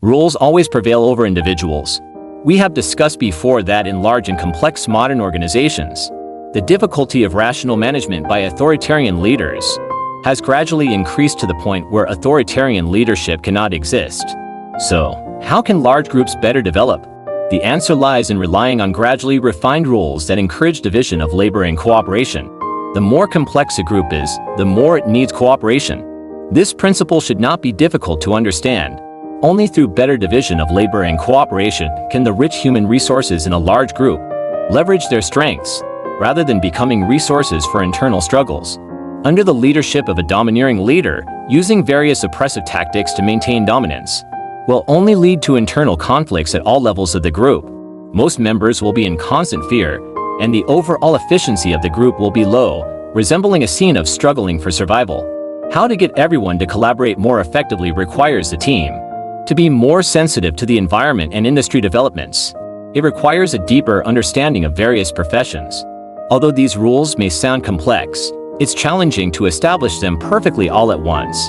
Rules always prevail over individuals. We have discussed before that in large and complex modern organizations, the difficulty of rational management by authoritarian leaders has gradually increased to the point where authoritarian leadership cannot exist. So, how can large groups better develop? The answer lies in relying on gradually refined rules that encourage division of labor and cooperation. The more complex a group is, the more it needs cooperation. This principle should not be difficult to understand. Only through better division of labor and cooperation can the rich human resources in a large group leverage their strengths, rather than becoming resources for internal struggles. Under the leadership of a domineering leader, using various oppressive tactics to maintain dominance will only lead to internal conflicts at all levels of the group. Most members will be in constant fear, and the overall efficiency of the group will be low, resembling a scene of struggling for survival. How to get everyone to collaborate more effectively requires the team to be more sensitive to the environment and industry developments. It requires a deeper understanding of various professions. Although these rules may sound complex, it's challenging to establish them perfectly all at once.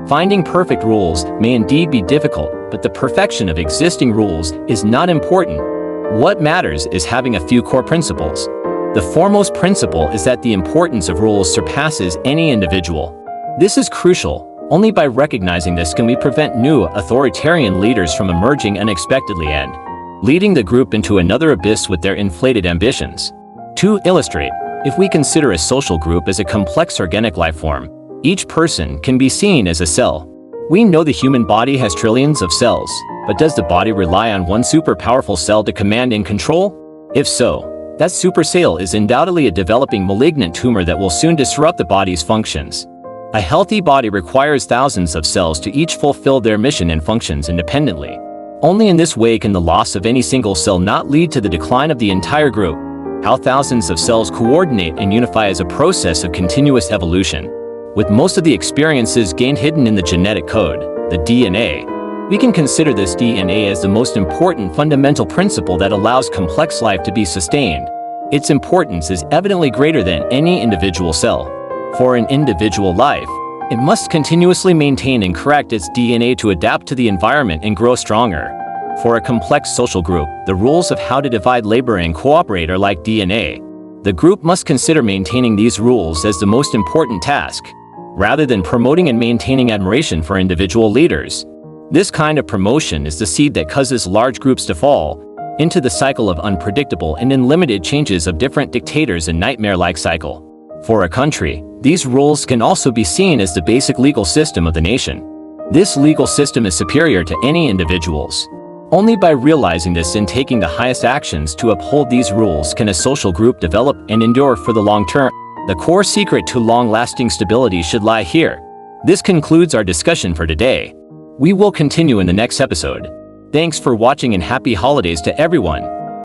Finding perfect rules may indeed be difficult, but the perfection of existing rules is not important. What matters is having a few core principles. The foremost principle is that the importance of rules surpasses any individual. This is crucial. Only by recognizing this can we prevent new authoritarian leaders from emerging unexpectedly and leading the group into another abyss with their inflated ambitions. To illustrate, if we consider a social group as a complex organic life form, each person can be seen as a cell. We know the human body has trillions of cells, but does the body rely on one super powerful cell to command and control? If so, that super cell is undoubtedly a developing malignant tumor that will soon disrupt the body's functions. A healthy body requires thousands of cells to each fulfill their mission and functions independently. Only in this way can the loss of any single cell not lead to the decline of the entire group. How thousands of cells coordinate and unify is a process of continuous evolution. With most of the experiences gained hidden in the genetic code, the DNA, we can consider this DNA as the most important fundamental principle that allows complex life to be sustained. Its importance is evidently greater than any individual cell. For an individual life, it must continuously maintain and correct its DNA to adapt to the environment and grow stronger. For a complex social group, the rules of how to divide labor and cooperate are like DNA. The group must consider maintaining these rules as the most important task, rather than promoting and maintaining admiration for individual leaders. This kind of promotion is the seed that causes large groups to fall into the cycle of unpredictable and unlimited changes of different dictators and nightmare-like cycle. For a country, these rules can also be seen as the basic legal system of the nation. This legal system is superior to any individual's. Only by realizing this and taking the highest actions to uphold these rules can a social group develop and endure for the long term. The core secret to long-lasting stability should lie here. This concludes our discussion for today. We will continue in the next episode. Thanks for watching and happy holidays to everyone.